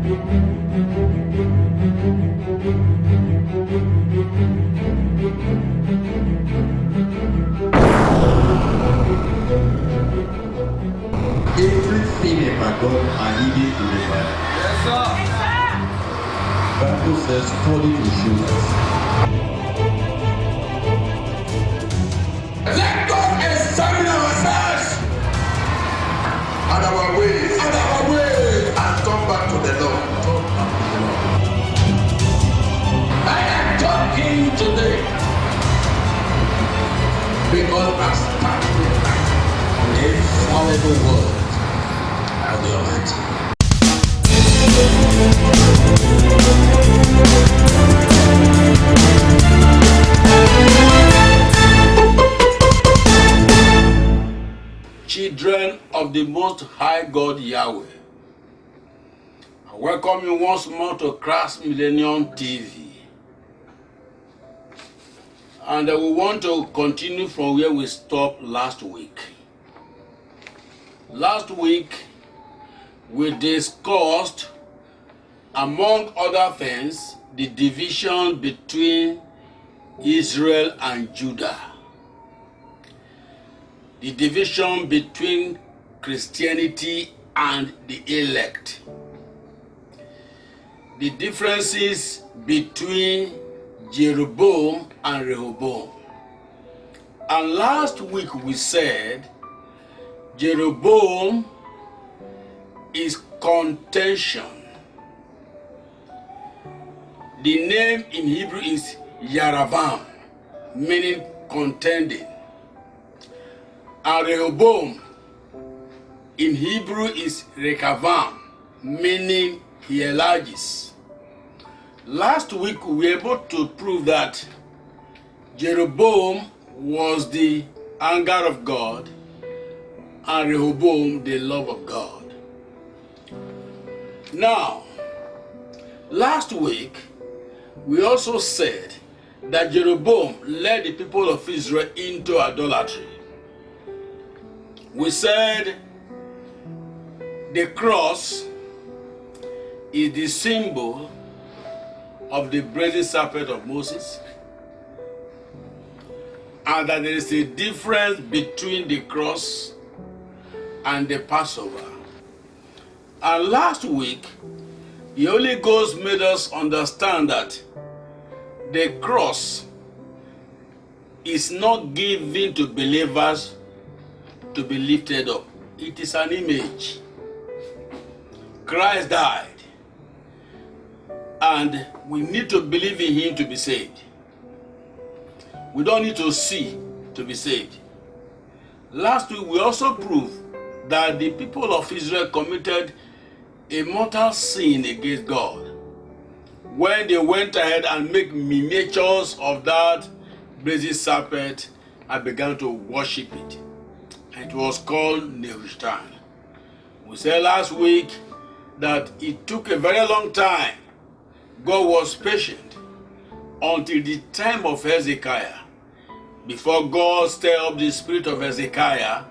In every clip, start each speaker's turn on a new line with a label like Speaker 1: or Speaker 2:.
Speaker 1: Everything about God are needed to the Bible.
Speaker 2: Yes, sir.
Speaker 1: Bible says, study to show us. Let God examine ourselves and our ways, and turn back to the Lord. I am talking today because I stand with the infallible word of the Almighty.
Speaker 2: Children of the Most High God Yahweh, I welcome you once more to Christ Millennium TV. And we want to continue from where we stopped last week. Last week, we discussed, among other things, the division between Israel and Judah. The division between Christianity and the elect. The differences between Jeroboam and Rehoboam. And last week we said Jeroboam is contention. The name in Hebrew is Yaravam, meaning contending. And Rehoboam in Hebrew is Rekavam, meaning he enlarges. Last week we were able to prove that Jeroboam was the anger of God and Rehoboam the love of God. Now, last week we also said that Jeroboam led the people of Israel into idolatry. We said the cross is the symbol of the brazen serpent of Moses, and that there is a difference between the cross and the Passover. And last week, the Holy Ghost made us understand that the cross is not given to believers to be lifted up. It is an image. Christ died, and we need to believe in him to be saved. We don't need to see to be saved. Last week we also proved that the people of Israel committed a mortal sin against God when they went ahead and made miniatures of that brazen serpent and began to worship it. It was called Nehushtan. We said last week that it took a very long time. God was patient until the time of Hezekiah, before God stirred up the spirit of Hezekiah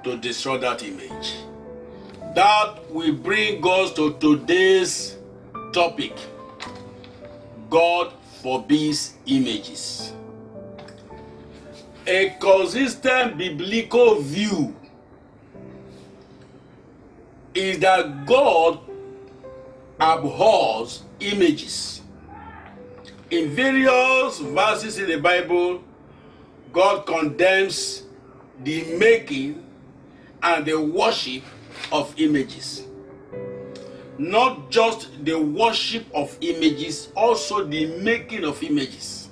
Speaker 2: to destroy that image. That will bring us to today's topic. God forbids images. A consistent biblical view is that God abhors images. In various verses in the Bible, God condemns the making and the worship of images. Not just the worship of images, also the making of images.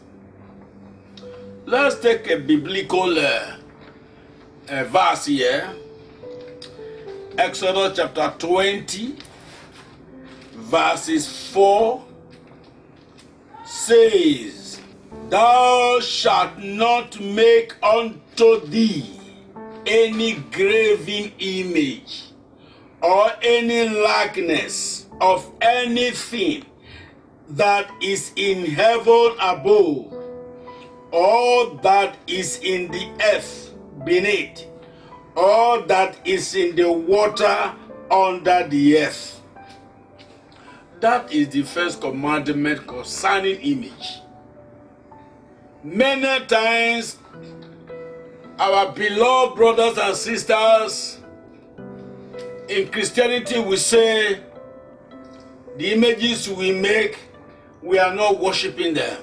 Speaker 2: Let's take a biblical verse here. Exodus chapter 20, verses 4 says, "Thou shalt not make unto thee any graven image or any likeness of anything that is in heaven above, or that is in the earth beneath, or that is in the water under the earth." That is the first commandment concerning image. Many times, our beloved brothers and sisters in Christianity will say, the images we make, we are not worshiping them.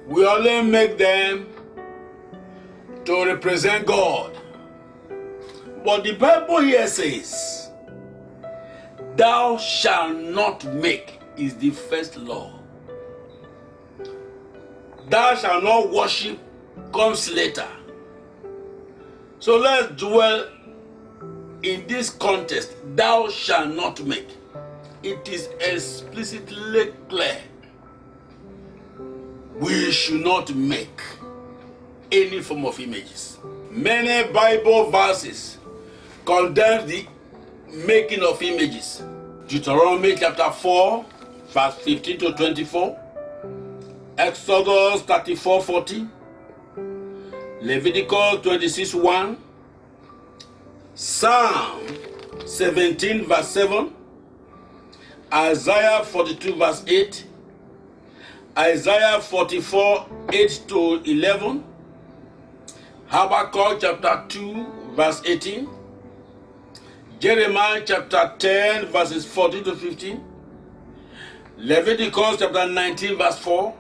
Speaker 2: We only make them to represent God. But the Bible here says, thou shalt not make is the first law. Thou shalt not worship comes later. So let's dwell in this context. Thou shalt not make. It is explicitly clear. We should not make any form of images. Many Bible verses condemn the making of images. Deuteronomy chapter 4, verse 15 to 24. Exodus 34:40. Leviticus 26:1. Psalm 17 verse 7. Isaiah 42 verse 8. Isaiah 44 8 to 11. Habakkuk chapter 2 verse 18. Jeremiah chapter 10 verses 14 to 15. Leviticus chapter 19 verse 4.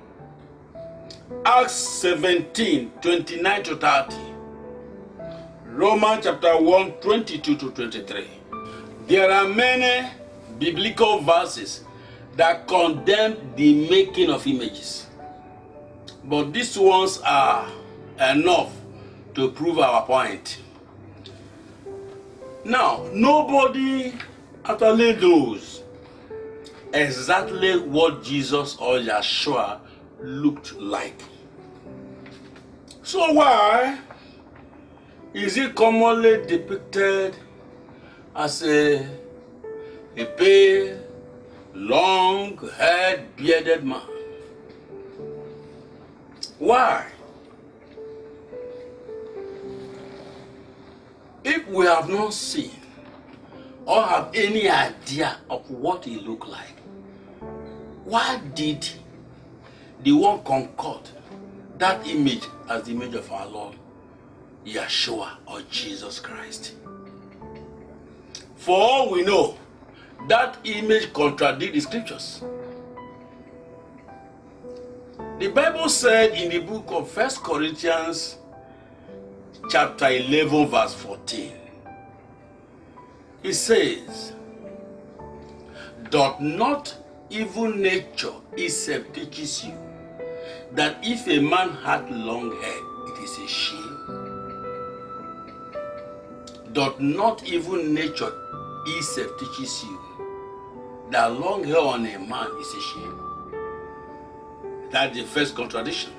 Speaker 2: Acts 17 29 to 30. Romans chapter 1 22 to 23. There are many biblical verses that condemn the making of images, but these ones are enough to prove our point. Now, nobody actually knows exactly what Jesus or Yeshua looked like. So why is he commonly depicted as a pale, long-haired, bearded man? Why? If we have not seen or have any idea of what he looked like, why did the one concord that image as the image of our Lord Yeshua or Jesus Christ? For all we know, that image contradicts the scriptures. The Bible said in the book of 1 Corinthians chapter 11 verse 14, it says, doth not even nature itself teaches you that if a man hath long hair, it is a shame? Doth not even nature itself teaches you that long hair on a man is a shame? That's the first contradiction.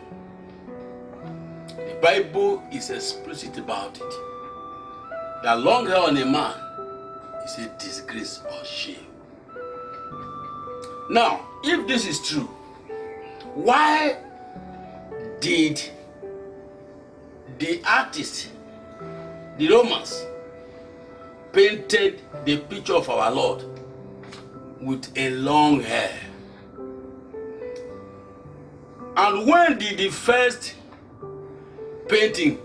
Speaker 2: The Bible is explicit about it. That long hair on a man is a disgrace or shame. Now, if this is true, why did the artist, the Romans, painted the picture of our Lord with a long hair? And when did the first painting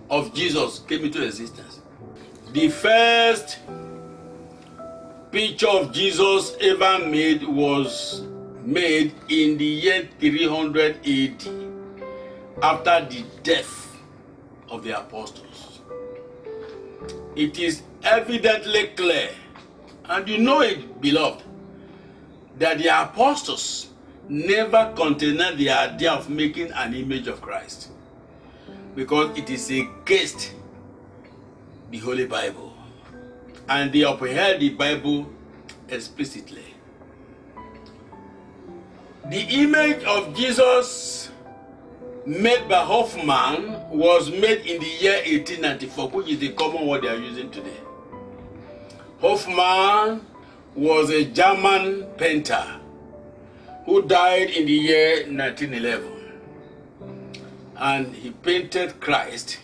Speaker 2: of Jesus came into existence? The first picture of Jesus ever made was made in the year 300 AD, after the death of the apostles. It is evidently clear, and you know it, beloved, that the apostles never contained the idea of making an image of Christ, because it is against the Holy Bible, and they upheld the Bible explicitly. The image of Jesus made by Hoffman was made in the year 1894, which is the common word they are using today. Hoffman was a German painter who died in the year 1911, and he painted Christ,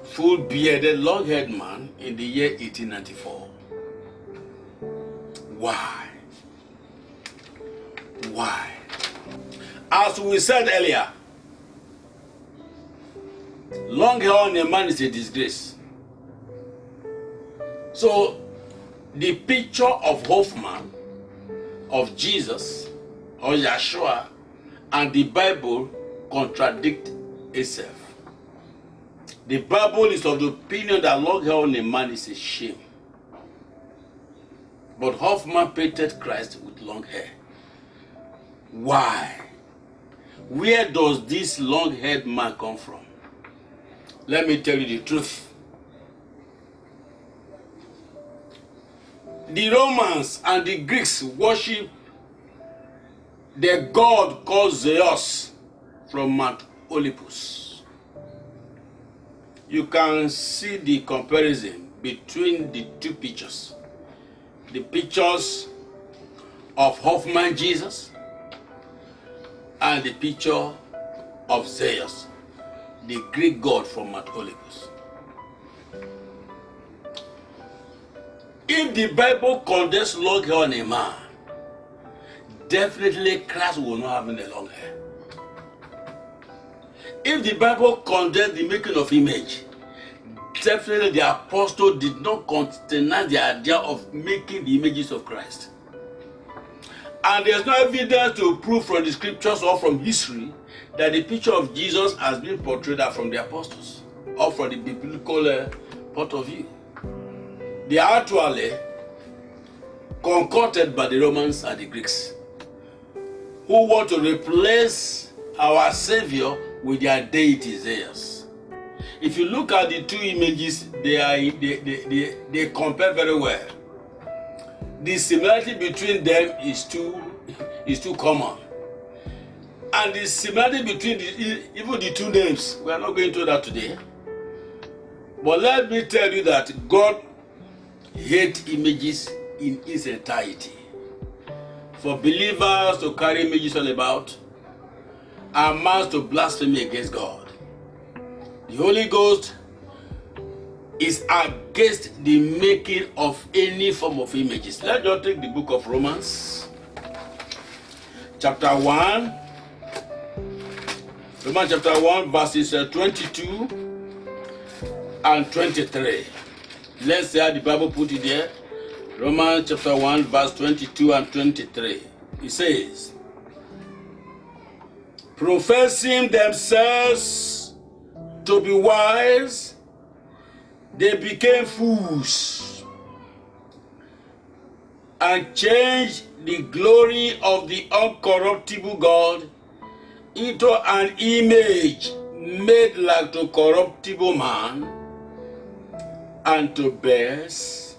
Speaker 2: full bearded, long-haired man, in the year 1894. Why? Why? As we said earlier, long hair on a man is a disgrace. So, the picture of Hoffman, of Jesus, or Yeshua, and the Bible contradict itself. The Bible is of the opinion that long hair on a man is a shame. But Hoffman painted Christ with long hair. Why? Where does this long-haired man come from? Let me tell you the truth. The Romans and the Greeks worship the god called Zeus from Mount Olympus. You can see the comparison between the two pictures. The pictures of Hoffman Jesus and the picture of Zeus, the Greek god from Mount Olympus. If the Bible condemns long hair on a man, definitely Christ will not have any long hair. If the Bible condemns the making of image, definitely the apostle did not countenance the idea of making the images of Christ. And there's no evidence to prove from the scriptures or from history that the picture of Jesus has been portrayed from the apostles or from the biblical point of view. They are actually concocted by the Romans and the Greeks, who want to replace our Savior with their deity Zeus. If you look at the two images, they compare very well. The similarity between them is too common. And the similarity between even the two names, we are not going into that today. But let me tell you that God hates images in its entirety. For believers to carry images all about amounts to blasphemy against God. The Holy Ghost is against the making of any form of images. Let's just take the book of Romans, chapter 1. Romans chapter 1, verses 22 and 23. Let's see how the Bible put it there. Romans chapter 1, verse 22 and 23. It says, professing themselves to be wise, they became fools and changed the glory of the uncorruptible God into an image made like to corruptible man and to bears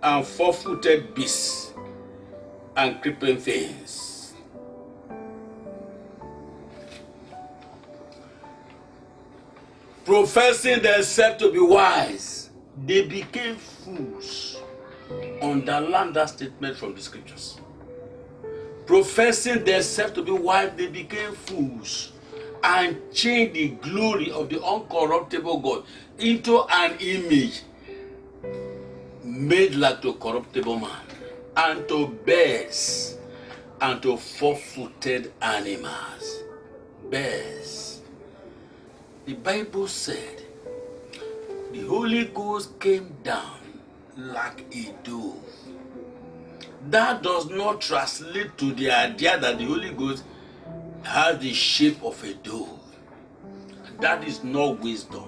Speaker 2: and four-footed beasts and creeping things. Professing themselves to be wise, they became fools. Underline that statement from the scriptures. Professing themselves to be wise, they became fools and changed the glory of the uncorruptible God into an image made like to corruptible man, and to bears, and to four-footed animals. Bears. The Bible said the Holy Ghost came down like a dove. That does not translate to the idea that the Holy Ghost has the shape of a dove. That is not wisdom.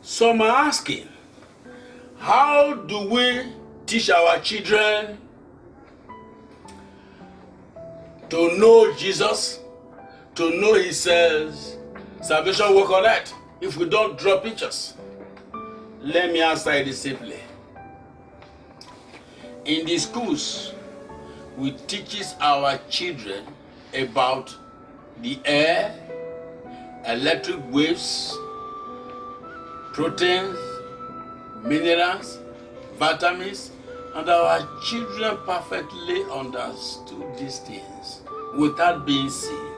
Speaker 2: Some are asking, how do we teach our children to know Jesus, to know His salvation work on earth, if we don't draw pictures? Let me answer it simply. In the schools, we teach our children about the air, electric waves, proteins, minerals, vitamins, and our children perfectly understood these things without being seen.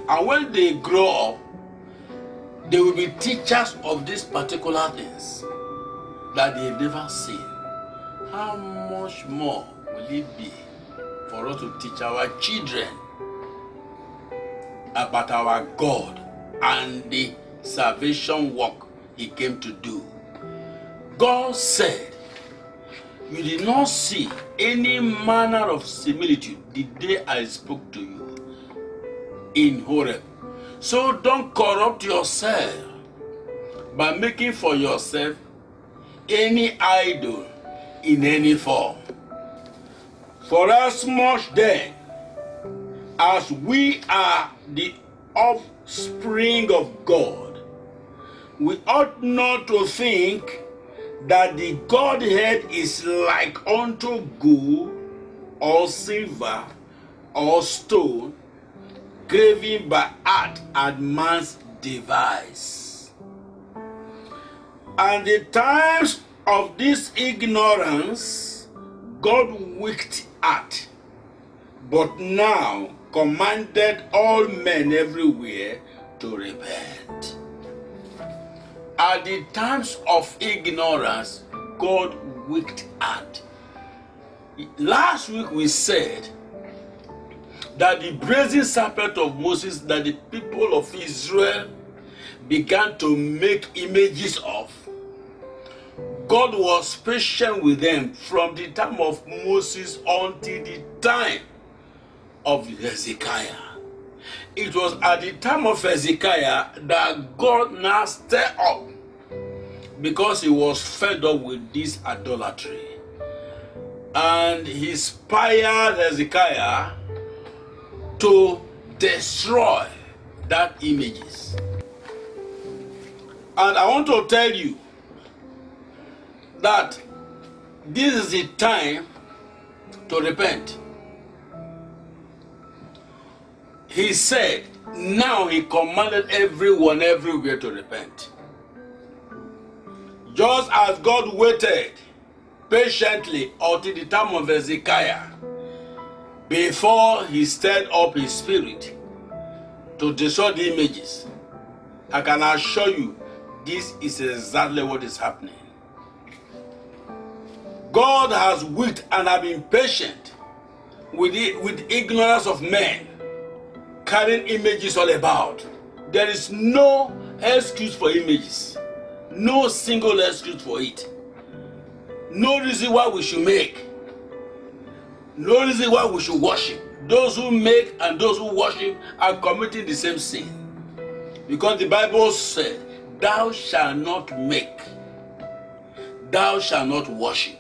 Speaker 2: And when they grow up, they will be teachers of these particular things that they've never seen. How much more will it be for us to teach our children about our God and the salvation work he came to do? God said, you did not see any manner of similitude the day I spoke to you in Horeb. So don't corrupt yourself by making for yourself any idol in any form. For as much then as we are the offspring of God, we ought not to think that the Godhead is like unto gold or silver or stone, graven by art and man's device. And the times of this ignorance God winked at, but now commanded all men everywhere to repent. At the times of ignorance, God winked at. Last week we said that the brazen serpent of Moses that the people of Israel began to make images of, God was patient with them from the time of Moses until the time of Hezekiah. It was at the time of Hezekiah that God now stirred up, because he was fed up with this idolatry. And he inspired Hezekiah to destroy that images. And I want to tell you that this is the time to repent. He said, now he commanded everyone everywhere to repent. Just as God waited patiently until the time of Hezekiah before he stirred up his spirit to destroy the images, I can assure you this is exactly what is happening. God has waited and have been patient with ignorance of men carrying images all about. There is no excuse for images. No single excuse for it. No reason why we should make. No reason why we should worship. Those who make and those who worship are committing the same sin. Because the Bible said, thou shalt not make, thou shalt not worship.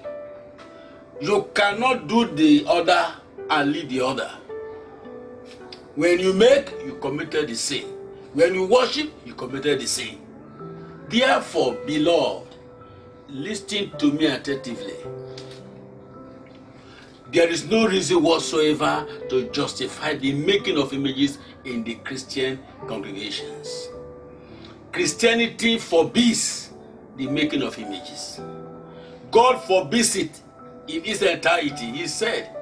Speaker 2: You cannot do the other and leave the other. When you make, you committed the sin. When you worship, you committed the sin. Therefore, beloved, listen to me attentively. There is no reason whatsoever to justify the making of images in the Christian congregations. Christianity forbids the making of images. God forbids it in its entirety. He said,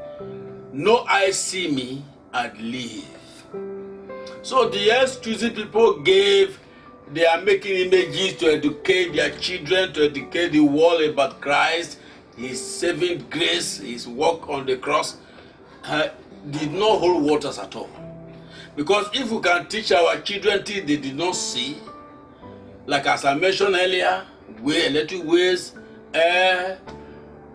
Speaker 2: no eye see me and live. So the excuses people gave, they are making images to educate their children, to educate the world about Christ, his saving grace, his work on the cross, did not hold waters at all. Because if we can teach our children things they did not see, like as I mentioned earlier, electric waves, air,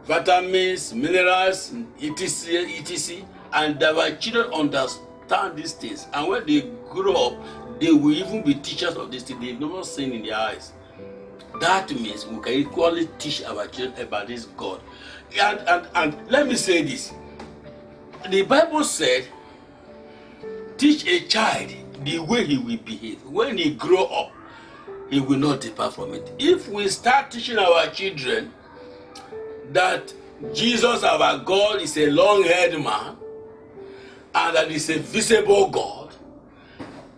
Speaker 2: vitamins, minerals, etc., and our children understand these things, and when they grow up, they will even be teachers of these things they've never seen in their eyes. That means we can equally teach our children about this God. And let me say this. The Bible said, teach a child the way he will behave. When he grow up, he will not depart from it. If we start teaching our children that Jesus, our God, is a long-haired man, and that is a visible God,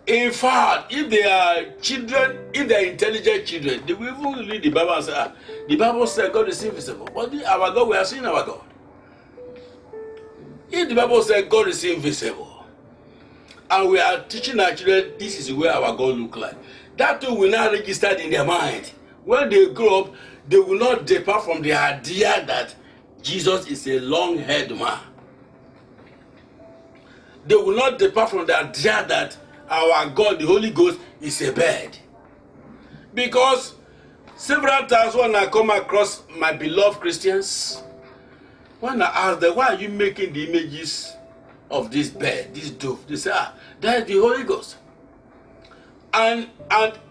Speaker 2: in fact, if they are children, if they are intelligent children, they will even read the Bible and say, the Bible says God is invisible. But our God, we are seeing our God. If the Bible says God is invisible, and we are teaching our children, this is the way our God looks like, that too will not register in their mind. When they grow up, they will not depart from the idea that Jesus is a long-haired man. They will not depart from the idea that our God, the Holy Ghost, is a bird. Because several times when I come across my beloved Christians, when I ask them, why are you making the images of this bird, this dove? They say, that is the Holy Ghost. And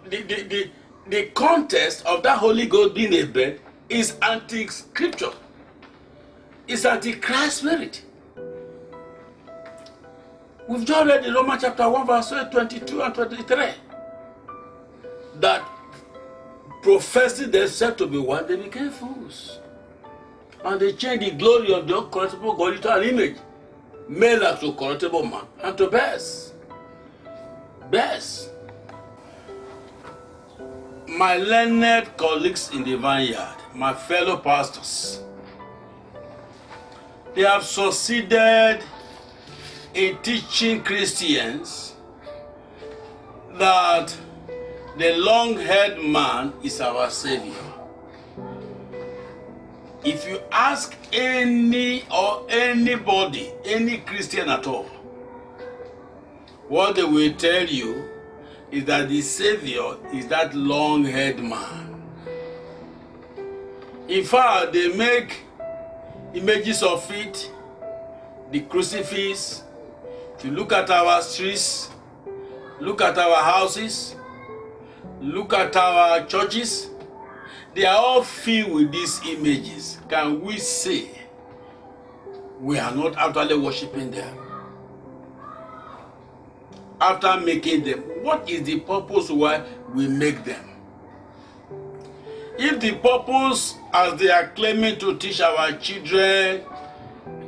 Speaker 2: the context of that Holy Ghost being a bird is anti-scripture. It's anti-Christ spirit. We've just read in Romans chapter 1 verse 22 and 23 that professing themselves to be one, they became fools. And they changed the glory of the uncorruptible God into an image, made as to corruptible man and to bears. Bears. My learned colleagues in the vineyard, my fellow pastors, they have succeeded in teaching Christians that the long-haired man is our Savior. If you ask anybody, any Christian at all, what they will tell you is that the Savior is that long-haired man. In fact, they make images of it, the crucifix. If you look at our streets, look at our houses, look at our churches, they are all filled with these images. Can we say we are not actually worshiping them? After making them, what is the purpose why we make them? If the purpose, as they are claiming to teach our children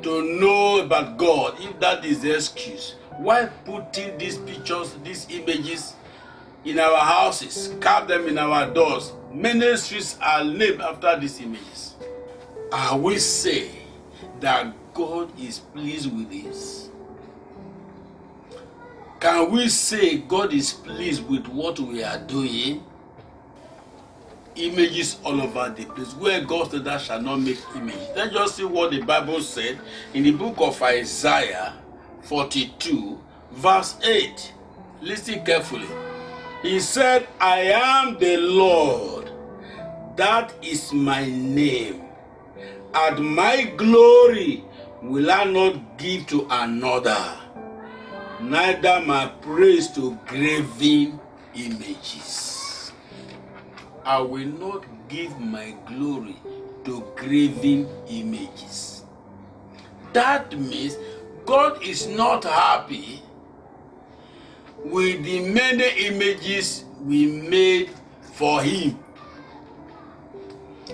Speaker 2: to know about God, if that is the excuse, why putting these pictures, these images in our houses, carve them in our doors? Many streets are named after these images. Are we say that God is pleased with this? Can we say God is pleased with what we are doing? Images all over the place. Where God said that shall not make images. Let's just see what the Bible said in the book of Isaiah 42 verse 8. Listen carefully. He said, I am the Lord, that is my name, and my glory will I not give to another, neither my praise to graven images. I will not give my glory to graven images. That means God is not happy with the many images we made for him.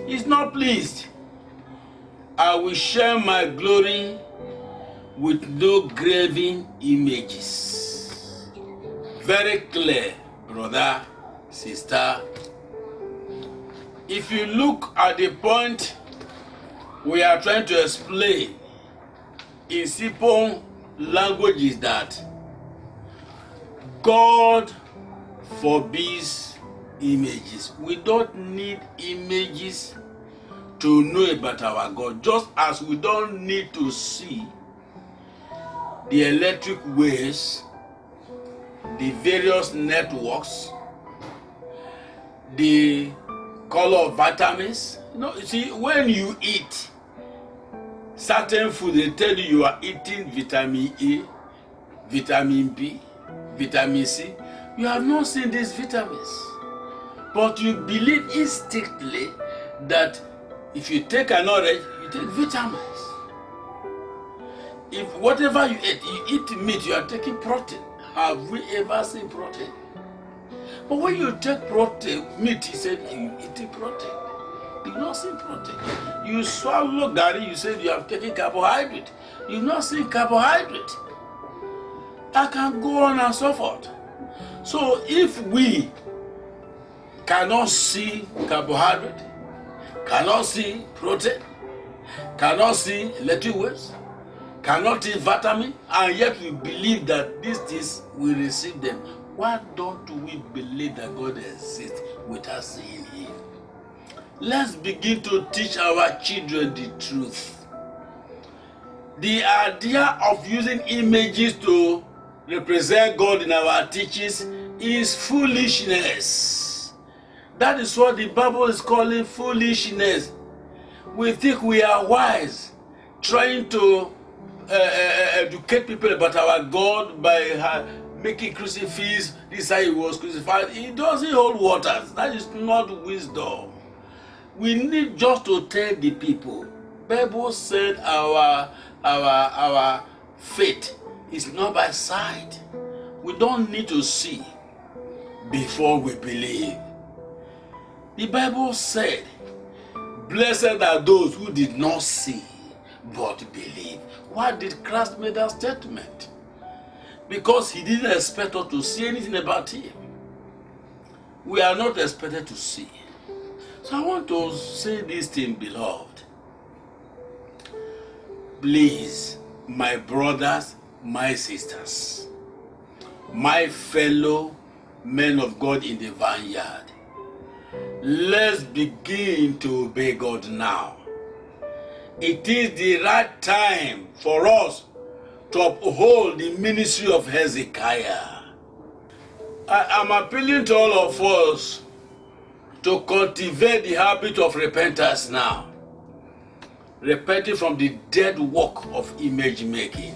Speaker 2: He's not pleased. I will share my glory with no graven images. Very clear, brother, sister. If you look at the point we are trying to explain in simple language, is that God forbids images. We don't need images to know about our God, just as we don't need to see the electric waves, the various networks, the color of vitamins. You see, when you eat certain food, they tell you you are eating vitamin A, vitamin B, vitamin C. You have not seen these vitamins, but you believe instinctively that if you take an orange, you take vitamins. If whatever you eat meat, you are taking protein. Have we ever seen protein? But when you take protein, meat, he said you eating protein. You not see protein. You swallow gari, you said you have taken carbohydrate. You not see carbohydrate. I can go on and so forth. So if we cannot see carbohydrate, cannot see protein, cannot see electric waves, cannot eat vitamin, and yet we believe that these things we receive them, why don't we believe that God exists without seeing him? Let's begin to teach our children the truth. The idea of using images to represent God in our teachings is foolishness. That is what the Bible is calling foolishness. We think we are wise, trying to educate people about our God by making crucifix. This is how he was crucified. It doesn't hold waters. That is not wisdom. We need just to tell the people. Bible said our faith is not by sight. We don't need to see before we believe. The Bible said, blessed are those who did not see but believe. Why did Christ make that statement? Because he didn't expect us to see anything about him. We are not expected to see. So I want to say this thing, beloved. Please, my brothers, my sisters, my fellow men of God in the vineyard, let's begin to obey God now. It is the right time for us to uphold the ministry of Hezekiah. I am appealing to all of us to cultivate the habit of repentance now. Repenting from the dead work of image making.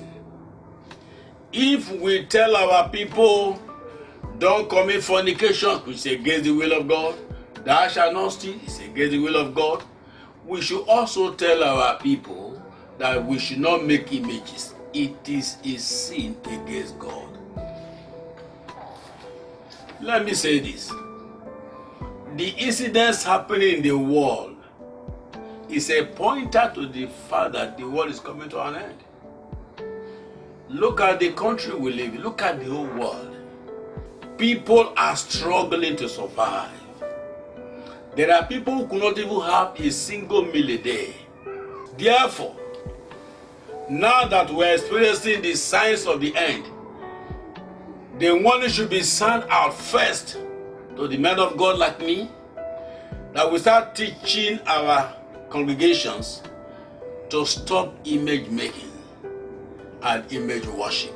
Speaker 2: If we tell our people, don't commit fornication, which is against the will of God, thou shalt not steal, it's against the will of God, we should also tell our people that we should not make images. It is a sin against God. Let me say this. The incidents happening in the world is a pointer to the fact that the world is coming to an end. Look at the country we live in. Look at the whole world. People are struggling to survive. There are people who could not even have a single meal a day. Therefore, now that we're experiencing the signs of the end, the warning should be sent out first to the men of God like me, that we start teaching our congregations to stop image making and image worship.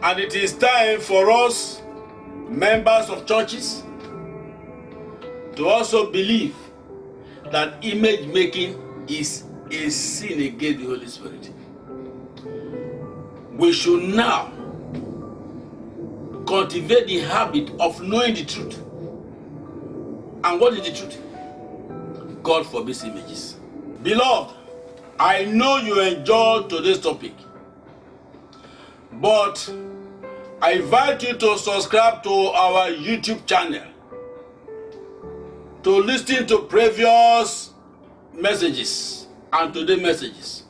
Speaker 2: And it is time for us, members of churches, to also believe that image making is a sin against the Holy Spirit. We should now cultivate the habit of knowing the truth. And what is the truth? God forbids images. Beloved, I know you enjoyed today's topic, but I invite you to subscribe to our YouTube channel to listen to previous messages and today's messages.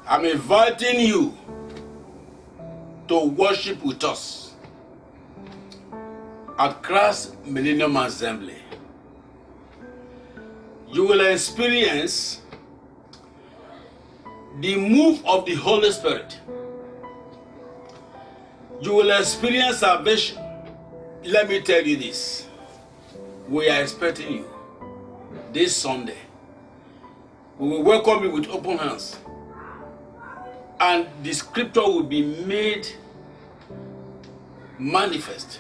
Speaker 2: I'm inviting you to worship with us at Christ Millennium Assembly. You will experience the move of the Holy Spirit. You will experience salvation. Let me tell you this. We are expecting you this Sunday. We will welcome you with open hands. And the scripture will be made manifest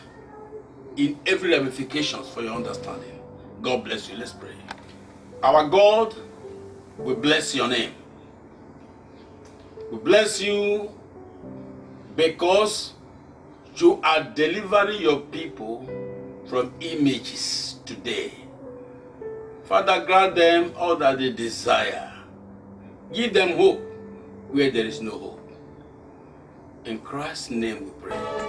Speaker 2: in every ramification for your understanding. God bless you. Let's pray. Our God, we bless your name. We bless you because you are delivering your people from images today. Father, grant them all that they desire. Give them hope where there is no hope. In Christ's name we pray.